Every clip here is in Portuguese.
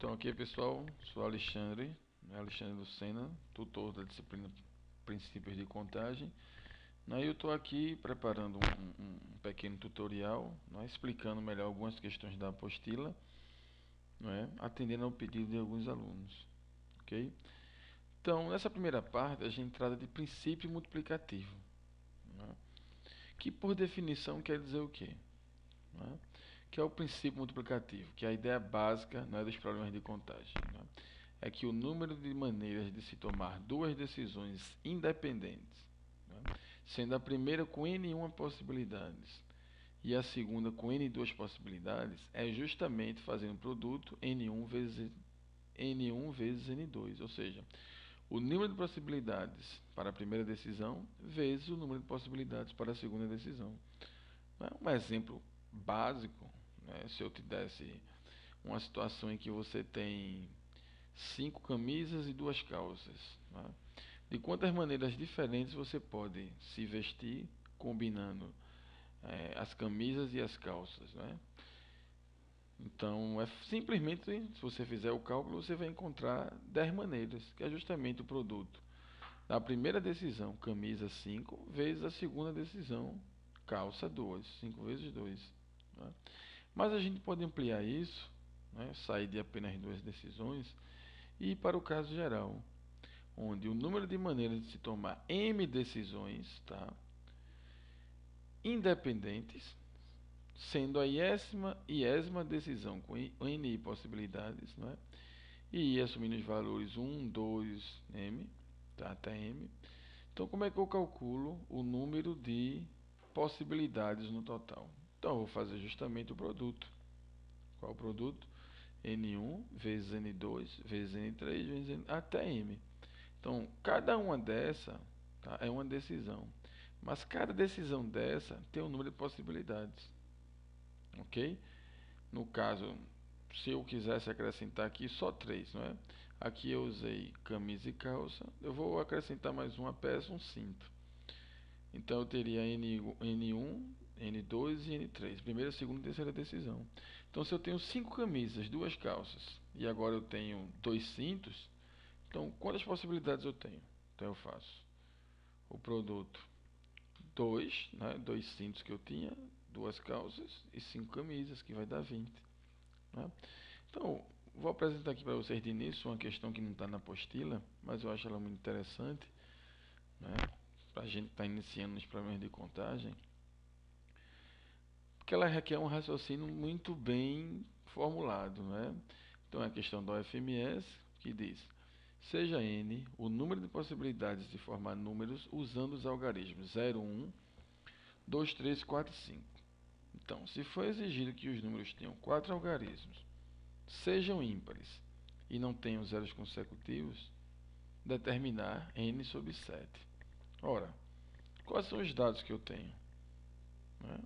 Então aqui pessoal, sou Alexandre, Alexandre Lucena, tutor da disciplina Princípios de Contagem. Eu estou aqui preparando um pequeno tutorial, explicando melhor algumas questões da apostila, atendendo ao pedido de alguns alunos. Ok? Então, nessa primeira parte, a gente trata de princípio multiplicativo, que por definição quer dizer o quê? Que é o princípio multiplicativo, que é a ideia básica dos problemas de contagem. É que o número de maneiras de se tomar duas decisões independentes, sendo a primeira com n1 possibilidades e a segunda com n2 possibilidades, é justamente fazendo o produto n1 vezes n2, ou seja, o número de possibilidades para a primeira decisão vezes o número de possibilidades para a segunda decisão. Um exemplo básico, se eu te desse uma situação em que você tem 5 camisas e 2 calças, de quantas maneiras diferentes você pode se vestir combinando as camisas e as calças, Então, simplesmente, se você fizer o cálculo, você vai encontrar 10 maneiras, que é justamente o produto da primeira decisão, camisa 5, vezes a segunda decisão, calça 2, 5 vezes 2. Mas a gente pode ampliar isso, sair de apenas duas decisões e ir para o caso geral, onde o número de maneiras de se tomar m decisões, independentes, sendo a iésima decisão com n possibilidades, e assumindo os valores 1, 2, m, até m. Então, como é que eu calculo o número de possibilidades no total? Então, eu vou fazer justamente o produto. Qual o produto? N1 vezes N2 vezes N3 vezes N, até M. Então, cada uma dessa é uma decisão. Mas cada decisão dessa tem um número de possibilidades. Ok? No caso, se eu quisesse acrescentar aqui só 3, Aqui eu usei camisa e calça. Eu vou acrescentar mais uma peça, um cinto. Então eu teria N1, N2 e N3. Primeira, segunda e terceira decisão. Então se eu tenho 5 camisas, 2 calças e agora eu tenho 2 cintos, então quantas possibilidades eu tenho? Então eu faço o produto 2, 2 cintos que eu tinha, 2 calças e 5 camisas, que vai dar 20. Então, vou apresentar aqui para vocês de início uma questão que não está na apostila, mas eu acho ela muito interessante, para a gente estar iniciando nos problemas de contagem, porque ela requer um raciocínio muito bem formulado. Então, é a questão da UFMS, que diz: seja n o número de possibilidades de formar números usando os algarismos 0, 1, 2, 3, 4 e 5. Então, se for exigido que os números tenham 4 algarismos, sejam ímpares e não tenham zeros consecutivos, determinar n sobre 7. Ora, quais são os dados que eu tenho?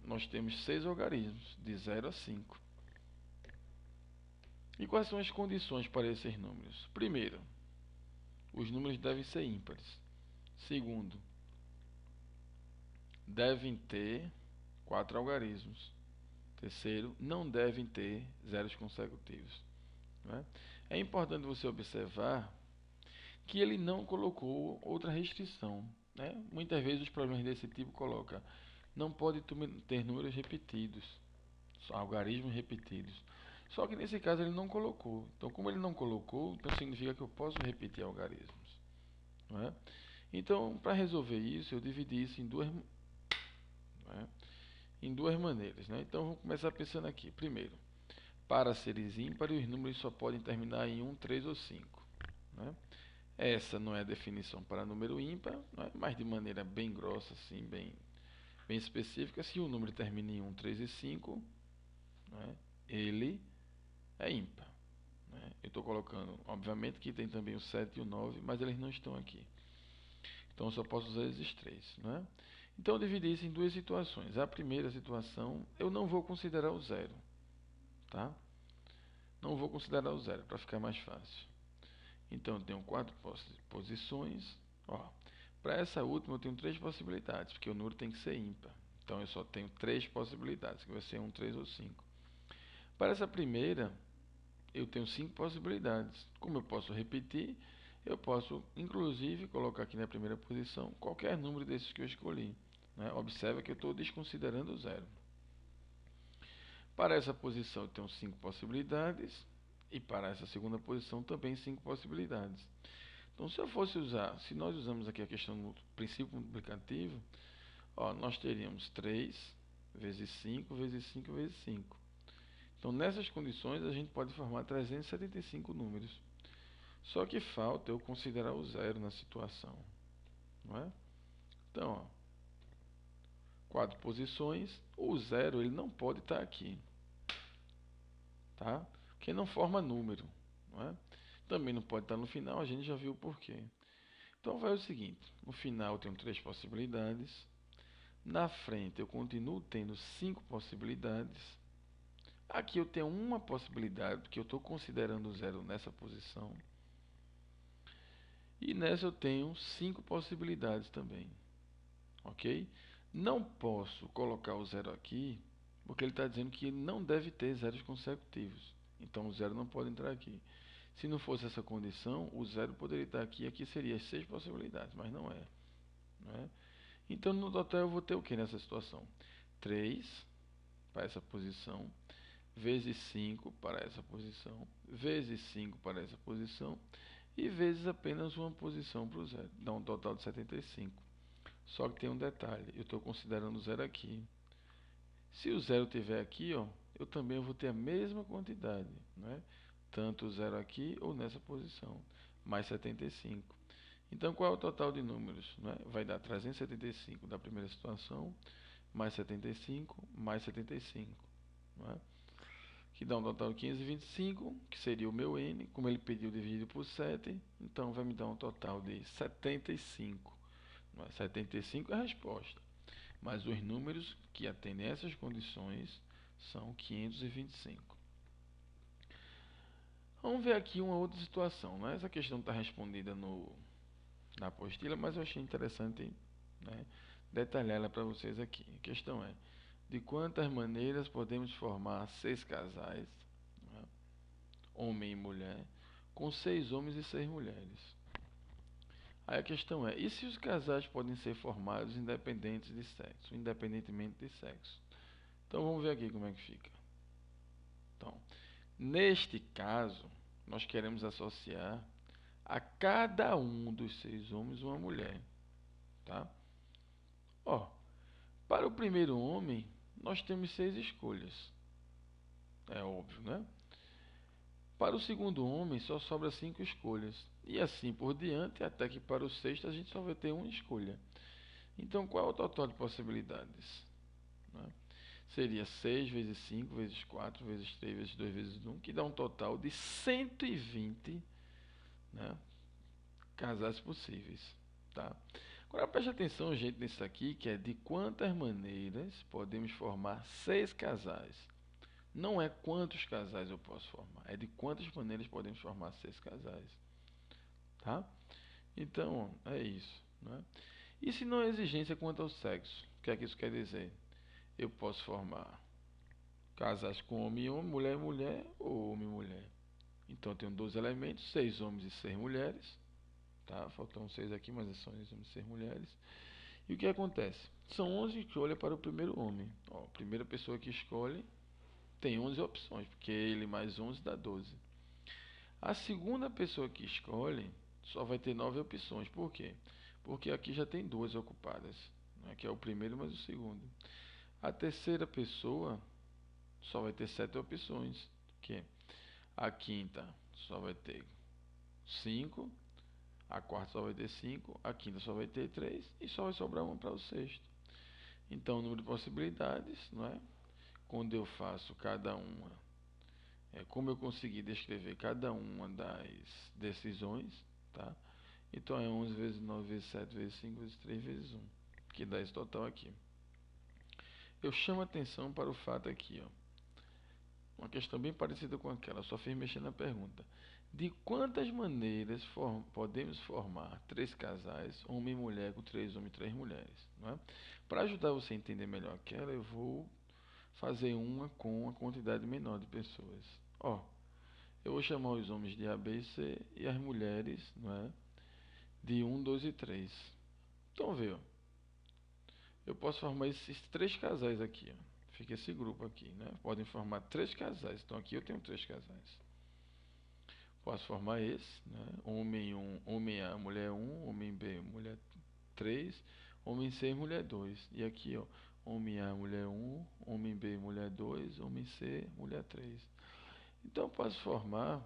Nós temos 6 algarismos, de 0 a 5. E quais são as condições para esses números? Primeiro, os números devem ser ímpares. Segundo, devem ter 4 algarismos. Terceiro, não devem ter zeros consecutivos. É importante você observar que ele não colocou outra restrição. Muitas vezes os problemas desse tipo colocam: não pode ter números repetidos, algarismos repetidos. Só que nesse caso ele não colocou. Então, como ele não colocou, então significa que eu posso repetir algarismos. Então, para resolver isso, eu dividi isso em duas maneiras. Então, vamos começar pensando aqui. Primeiro, para seres ímpares, os números só podem terminar em 1, 3 ou 5. Essa não é a definição para número ímpar, mas de maneira bem grossa, assim, bem específica. Se o número termina em 1, 3 e 5, ele é ímpar. Eu estou colocando, obviamente que tem também o 7 e o 9, mas eles não estão aqui. Então eu só posso usar esses três. Então eu dividi isso em duas situações. A primeira situação, eu não vou considerar o zero. Não vou considerar o zero, para ficar mais fácil. Então eu tenho 4 posições. Para essa última eu tenho 3 possibilidades, porque o número tem que ser ímpar. Então eu só tenho 3 possibilidades, que vai ser 1, 3 ou 5. Para essa primeira, eu tenho 5 possibilidades. Como eu posso repetir, eu posso inclusive colocar aqui na primeira posição qualquer número desses que eu escolhi, né? Observa que eu estou desconsiderando o zero. Para essa posição eu tenho 5 possibilidades e para essa segunda posição também 5 possibilidades. Então, se nós usamos aqui a questão do princípio multiplicativo, ó, nós teríamos 3 vezes 5 vezes 5 vezes 5. Então, nessas condições, a gente pode formar 375 números. Só que falta eu considerar o zero na situação, não é? Então, ó, 4 posições, o zero ele não pode estar aqui, tá? Porque não forma número, não é? Também não pode estar no final, a gente já viu o porquê. Então, vai o seguinte, no final eu tenho 3 possibilidades, na frente eu continuo tendo 5 possibilidades, aqui eu tenho uma possibilidade, porque eu estou considerando o zero nessa posição. E nessa eu tenho 5 possibilidades também. Ok? Não posso colocar o zero aqui, porque ele está dizendo que não deve ter zeros consecutivos. Então o zero não pode entrar aqui. Se não fosse essa condição, o zero poderia estar aqui. Aqui seria 6 possibilidades, mas não é. Não é? Então no total eu vou ter o que nessa situação? 3 para essa posição, vezes 5 para essa posição, vezes 5 para essa posição, e vezes apenas uma posição para o zero. Dá um total de 75. Só que tem um detalhe, eu estou considerando o zero aqui. Se o zero estiver aqui, ó, eu também vou ter a mesma quantidade, né? Tanto o zero aqui ou nessa posição, mais 75. Então, qual é o total de números? Né? Vai dar 375 da primeira situação, mais 75, mais 75. Né? Que dá um total de 525, que seria o meu n, como ele pediu dividido por 7, então vai me dar um total de 75. 75 é a resposta, mas os números que atendem a essas condições são 525. Vamos ver aqui uma outra situação. Né? Essa questão está respondida na apostila, mas eu achei interessante, né, detalhar ela para vocês aqui. A questão é, de quantas maneiras podemos formar 6 casais, né, homem e mulher, com 6 homens e 6 mulheres? Aí a questão é, e se os casais podem ser formados independentes de sexo, independentemente de sexo? Então vamos ver aqui como é que fica. Então, neste caso, nós queremos associar a cada um dos 6 homens uma mulher, tá? Ó, para o primeiro homem, nós temos 6 escolhas. É óbvio, né? Para o segundo homem, só sobra 5 escolhas. E assim por diante, até que para o sexto a gente só vai ter uma escolha. Então, qual é o total de possibilidades? Né? Seria 6 vezes 5 vezes 4 vezes 3 vezes 2 vezes 1, que dá um total de 120, né, casais possíveis. Tá? Agora preste atenção, gente, nisso aqui, que é de quantas maneiras podemos formar 6 casais. Não é quantos casais eu posso formar, é de quantas maneiras podemos formar 6 casais. Tá? Então, é isso. Né? E se não há exigência quanto ao sexo? O que é que isso quer dizer? Eu posso formar casais com homem e homem, mulher e mulher, ou homem e mulher. Então, eu tenho 12 elementos, 6 homens e 6 mulheres. Tá? Faltam 6 aqui, mas são 6 homens e 6 mulheres. E o que acontece? São 11 escolhas para o primeiro homem. Ó, a primeira pessoa que escolhe tem 11 opções, porque ele mais 11 dá 12. A segunda pessoa que escolhe só vai ter 9 opções. Por quê? Porque aqui já tem 2 ocupadas, né, que é o primeiro mais o segundo. A terceira pessoa só vai ter 7 opções, que a quinta só vai ter 5, a quarta só vai ter 5, a quinta só vai ter 3 e só vai sobrar uma para o sexto. Então, o número de possibilidades, não é? Quando eu faço cada uma, como eu consegui descrever cada uma das decisões, tá? Então é 11 vezes 9 vezes 7 vezes 5 vezes 3 vezes 1, que dá esse total aqui. Eu chamo a atenção para o fato aqui, ó. Uma questão bem parecida com aquela, só fiz mexer na pergunta. De quantas maneiras podemos formar 3 casais, homem e mulher, com 3 homens e 3 mulheres? Né? Para ajudar você a entender melhor aquela, eu vou fazer uma com uma quantidade menor de pessoas. Ó, eu vou chamar os homens de A, B e C e as mulheres, não é, de 1, 2 e 3. Então, vê, ó, eu posso formar esses três casais aqui, ó. Fica esse grupo aqui, né? Podem formar três casais. Então, aqui eu tenho três casais. Posso formar esse, né? Homem 1, homem A, mulher 1, homem B, mulher 3, homem C, mulher 2. E aqui, ó, homem A, mulher 1, homem B, mulher 2, homem C, mulher 3. Então, eu posso formar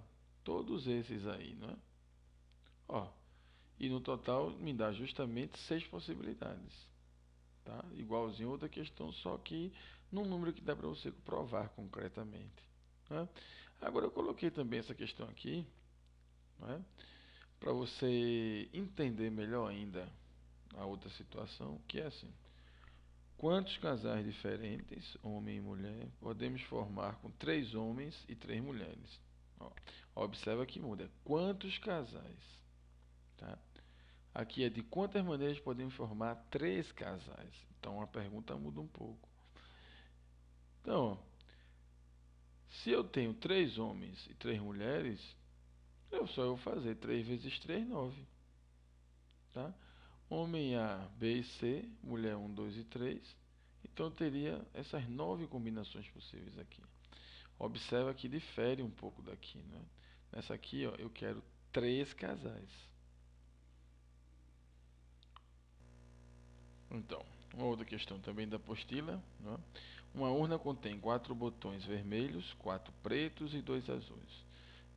todos esses aí, né? Ó, e no total me dá justamente 6 possibilidades, tá? Igualzinho a outra questão, só que num número que dá para você provar concretamente, né? Agora eu coloquei também essa questão aqui, né, para você entender melhor ainda a outra situação, que é assim: quantos casais diferentes, homem e mulher, podemos formar com 3 homens e 3 mulheres? Ó, observa que muda. Quantos casais? Tá? Aqui é de quantas maneiras podemos formar 3 casais. Então a pergunta muda um pouco. Então, se eu tenho 3 homens e 3 mulheres, eu só vou fazer 3 vezes 3, 9. Tá? Homem A, B e C, mulher 1, 2 e 3. Então eu teria essas 9 combinações possíveis aqui. Observa que difere um pouco daqui, né? Nessa aqui, ó, eu quero 3 casais. Então, uma outra questão também da apostila, né? Uma urna contém 4 botões vermelhos, 4 pretos e 2 azuis.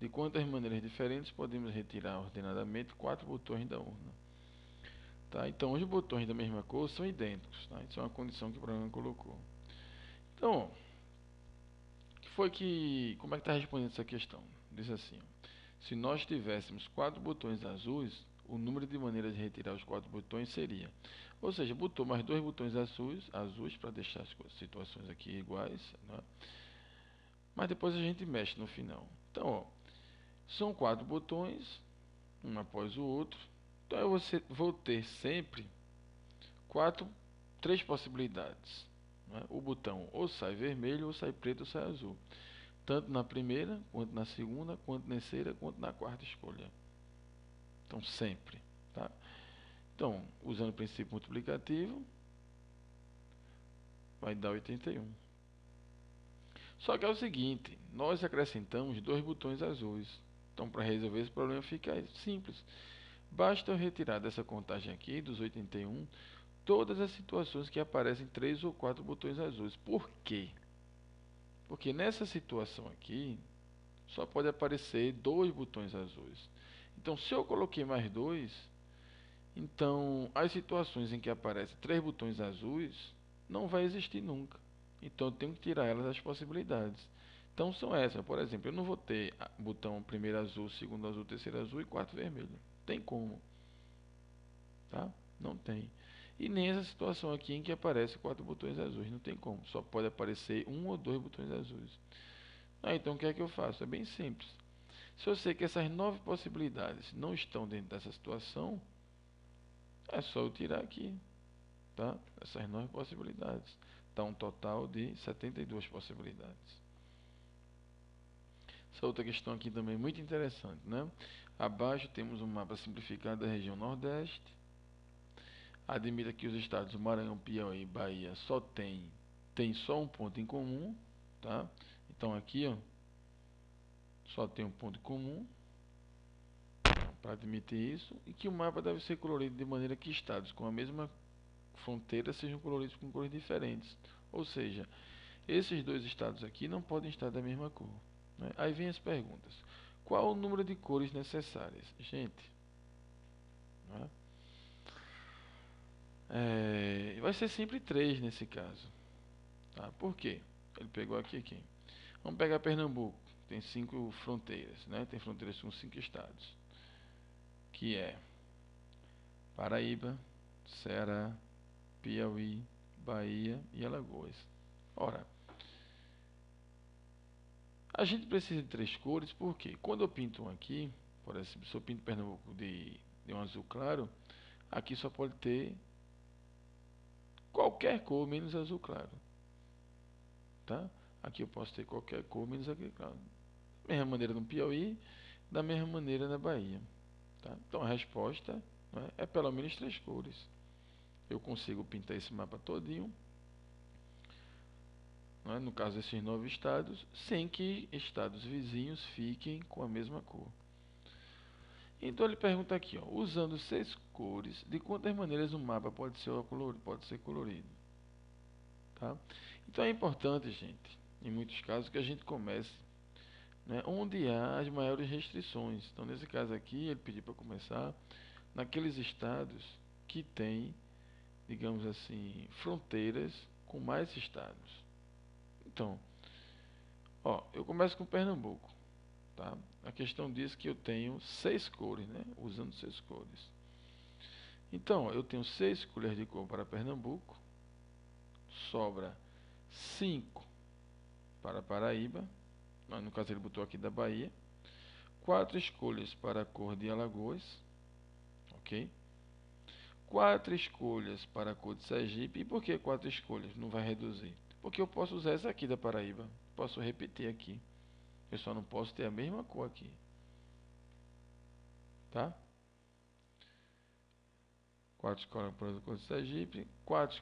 De quantas maneiras diferentes podemos retirar ordenadamente 4 botões da urna? Tá? Então, os botões da mesma cor são idênticos. Tá? Isso é uma condição que o programa colocou. Então, como é que está respondendo essa questão? Diz assim: ó, se nós tivéssemos 4 botões azuis, o número de maneiras de retirar os 4 botões seria, ou seja, botou mais 2 botões azuis para deixar as situações aqui iguais, né? Mas depois a gente mexe no final. Então, ó, são 4 botões, um após o outro. Então eu vou ter sempre 3 possibilidades, né? O botão ou sai vermelho, ou sai preto, ou sai azul. Tanto na primeira, quanto na segunda, quanto na terceira, quanto na quarta escolha. Então sempre, tá? Então, usando o princípio multiplicativo, vai dar 81. Só que é o seguinte, nós acrescentamos 2 botões azuis. Então, para resolver esse problema fica simples. Basta eu retirar dessa contagem aqui, dos 81, todas as situações que aparecem 3 ou 4 botões azuis. Por quê? Porque nessa situação aqui, só pode aparecer 2 botões azuis. Então, se eu coloquei mais 2, então as situações em que aparecem 3 botões azuis não vai existir nunca. Então, eu tenho que tirar elas das possibilidades. Então, são essas. Por exemplo, eu não vou ter botão primeiro azul, segundo azul, terceiro azul e quarto vermelho. Tem como. Tá? Não tem. E nem essa situação aqui em que aparece 4 botões azuis. Não tem como. Só pode aparecer 1 ou 2 botões azuis. Então, o que é que eu faço? É bem simples. Se eu sei que essas 9 possibilidades não estão dentro dessa situação, é só eu tirar aqui, tá? Essas 9 possibilidades. Dá um total de 72 possibilidades. Essa outra questão aqui também é muito interessante, né? Abaixo temos um mapa simplificado da região Nordeste. Admita que os estados do Maranhão, Piauí e Bahia tem só um ponto em comum, tá? Então aqui, ó, só tem um ponto em comum para admitir isso, e que o mapa deve ser colorido de maneira que estados com a mesma fronteira sejam coloridos com cores diferentes. Ou seja, esses dois estados aqui não podem estar da mesma cor, né? Aí vem as perguntas. Qual o número de cores necessárias? Gente, né? Vai ser sempre 3 nesse caso. Tá? Por quê? Ele pegou aqui. Vamos pegar Pernambuco. Tem 5 fronteiras, né? Tem fronteiras com 5 estados, que é Paraíba, Ceará, Piauí, Bahia e Alagoas. Ora, a gente precisa de 3 cores, porque quando eu pinto um aqui, por exemplo, se eu pinto Pernambuco de um azul claro, aqui só pode ter qualquer cor menos azul claro, tá? Aqui eu posso ter qualquer cor menos aquele claro. Mesma maneira no Piauí, da mesma maneira na Bahia. Tá? Então a resposta, né, é pelo menos 3 cores. Eu consigo pintar esse mapa todinho, né, no caso desses 9 estados, sem que estados vizinhos fiquem com a mesma cor. Então ele pergunta aqui, ó, usando 6 cores, de quantas maneiras o mapa pode ser colorido? Tá? Então é importante, gente, em muitos casos, que a gente comece, né, onde há as maiores restrições. Então nesse caso aqui, ele pediu para começar naqueles estados que têm, digamos assim, fronteiras com mais estados. Então, ó, eu começo com Pernambuco, tá? A questão diz que eu tenho 6 cores, né? Usando 6 cores. Então, eu tenho 6 colheres de cor para Pernambuco, sobra 5 para Paraíba, no caso ele botou aqui da Bahia, 4 escolhas para a cor de Alagoas, ok? 4 escolhas para a cor de Sergipe. E por que 4 escolhas? Não vai reduzir. Porque eu posso usar essa aqui da Paraíba. Posso repetir aqui. Eu só não posso ter a mesma cor aqui. Tá? 4 escolhas para a cor de Sergipe. 4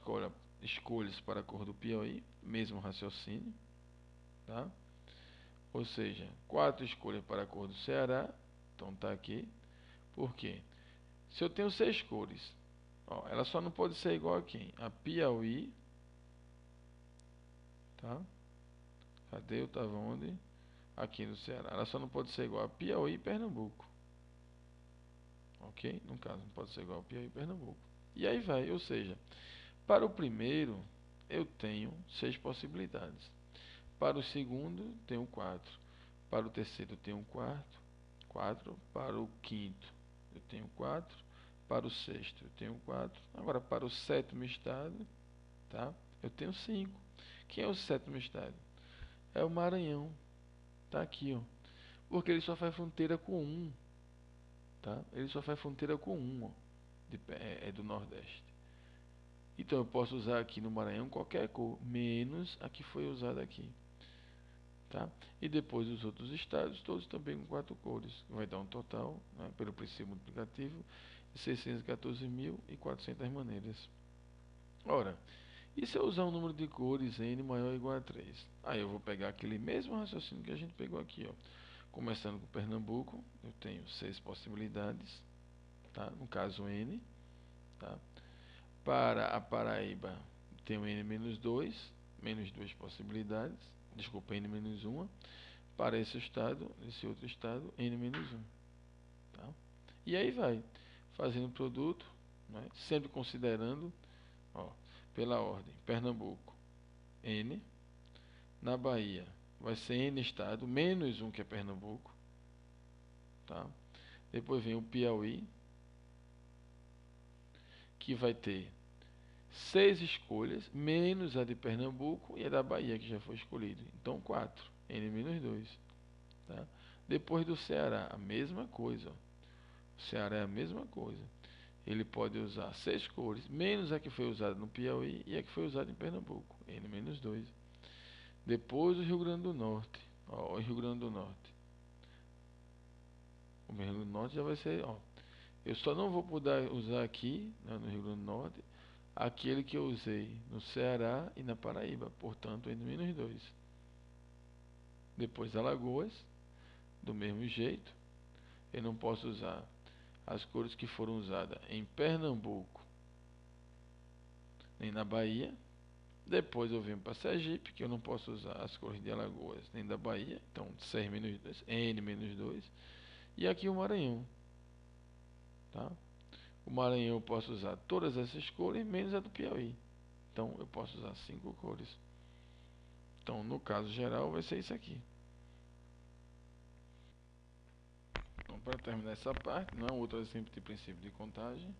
escolhas para a cor do Piauí. Mesmo raciocínio. Tá? Ou seja, 4 escolhas para a cor do Ceará. Então tá aqui. Por quê? Se eu tenho 6 cores, ó, ela só não pode ser igual a quem? A Piauí. Tá? Cadê? Eu estava onde? Aqui no Ceará. Ela só não pode ser igual a Piauí e Pernambuco. Ok? No caso, não pode ser igual a Piauí e Pernambuco. E aí vai, ou seja, para o primeiro, eu tenho 6 possibilidades. Para o segundo, tenho 4. Para o terceiro, eu tenho 4. Para o quinto, eu tenho 4. Para o sexto, eu tenho 4. Agora, para o sétimo estado, tá? Eu tenho 5. Quem é o sétimo estado? É o Maranhão. Tá aqui, ó. Porque ele só faz fronteira com um, tá? Ele só faz fronteira com um, ó, é do Nordeste. Então eu posso usar aqui no Maranhão qualquer cor, menos a que foi usada aqui, tá? E depois os outros estados, todos também com 4 cores. Vai dar um total, né, pelo princípio multiplicativo, de 614.400 maneiras. Ora, e se eu usar um número de cores n maior ou igual a 3? Aí eu vou pegar aquele mesmo raciocínio que a gente pegou aqui, ó. Começando com Pernambuco, eu tenho 6 possibilidades, tá? No caso n, tá? Para a Paraíba, tenho n menos 2, menos 2 possibilidades, desculpa, n menos 1. Para esse estado, esse outro estado, n menos 1, tá? E aí vai, fazendo o produto, né? Sempre considerando, ó, pela ordem, Pernambuco, n. Na Bahia, vai ser n estado, menos 1 que é Pernambuco, tá? Depois vem o Piauí, que vai ter 6 escolhas, menos a de Pernambuco e a da Bahia, que já foi escolhida. Então 4, n menos 2. Tá? Depois do Ceará, a mesma coisa. Ó. O Ceará é a mesma coisa. Ele pode usar 6 cores, menos a que foi usada no Piauí e a que foi usada em Pernambuco, n menos 2. Depois o Rio Grande do Norte. Ó, o Rio Grande do Norte. O Rio Grande do Norte já vai ser, ó, eu só não vou poder usar aqui, né, no Rio Grande do Norte, aquele que eu usei no Ceará e na Paraíba, portanto, n menos 2. Depois Alagoas, do mesmo jeito, eu não posso usar as cores que foram usadas em Pernambuco, nem na Bahia. Depois eu venho para Sergipe, que eu não posso usar as cores de Alagoas, nem da Bahia, então 6 menos 2, n menos 2. E aqui o Maranhão, tá? O Maranhão eu posso usar todas essas cores, menos a do Piauí. Então eu posso usar 5 cores. Então, no caso geral, vai ser isso aqui. Então, para terminar essa parte, não é outro exemplo de princípio de contagem.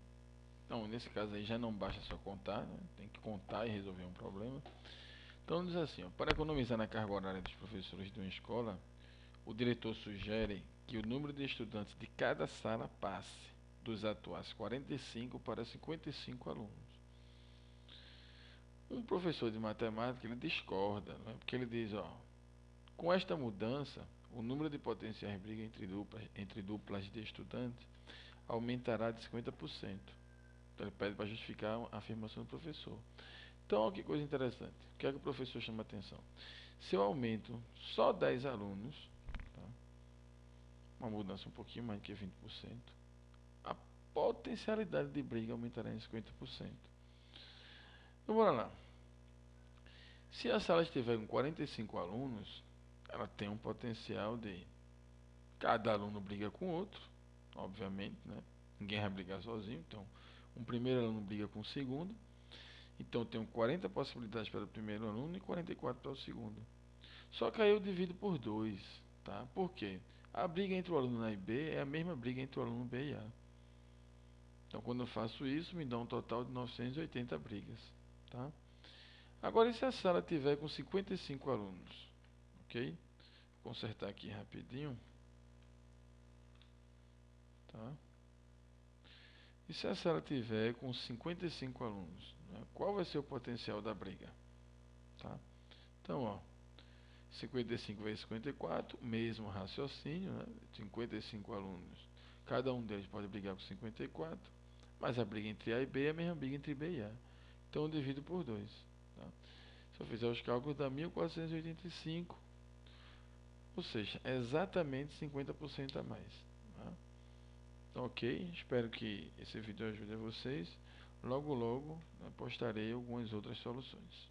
Então, nesse caso aí já não basta só contar, né? Tem que contar e resolver um problema. Então, diz assim, ó, para economizar na carga horária dos professores de uma escola, o diretor sugere que o número de estudantes de cada sala passe dos atuais 45 para 55 alunos. Um professor de matemática ele discorda, né? Porque ele diz, ó, com esta mudança, o número de potenciais briga entre duplas de estudantes aumentará de 50%. Então ele pede para justificar a afirmação do professor. Então, olha que coisa interessante. O que é que o professor chama atenção? Se eu aumento só 10 alunos, tá? Uma mudança um pouquinho mais que 20%, a potencialidade de briga aumentará em 50%. Então, bora lá. Se a sala estiver com 45 alunos, ela tem um potencial de cada aluno briga com o outro, obviamente, né? Ninguém vai brigar sozinho, então um primeiro aluno briga com o segundo. Então eu tenho 40 possibilidades para o primeiro aluno e 44 para o segundo. Só que aí eu divido por 2, tá? Por quê? A briga entre o aluno A e B é a mesma briga entre o aluno B e A. Então quando eu faço isso, me dá um total de 980 brigas, tá? Agora e se a sala tiver com 55 alunos? Ok? Vou consertar aqui rapidinho. Tá? E se a sala tiver com 55 alunos, né? Qual vai ser o potencial da briga? Tá? Então, ó, 55 vezes 54, mesmo raciocínio, né? 55 alunos, cada um deles pode brigar com 54, mas a briga entre A e B é a mesma briga entre B e A. Então eu divido por 2. Tá? Se eu fizer os cálculos, dá 1485, ou seja, é exatamente 50% a mais. Tá? Então, ok, espero que esse vídeo ajude a vocês. Logo, logo, postarei algumas outras soluções.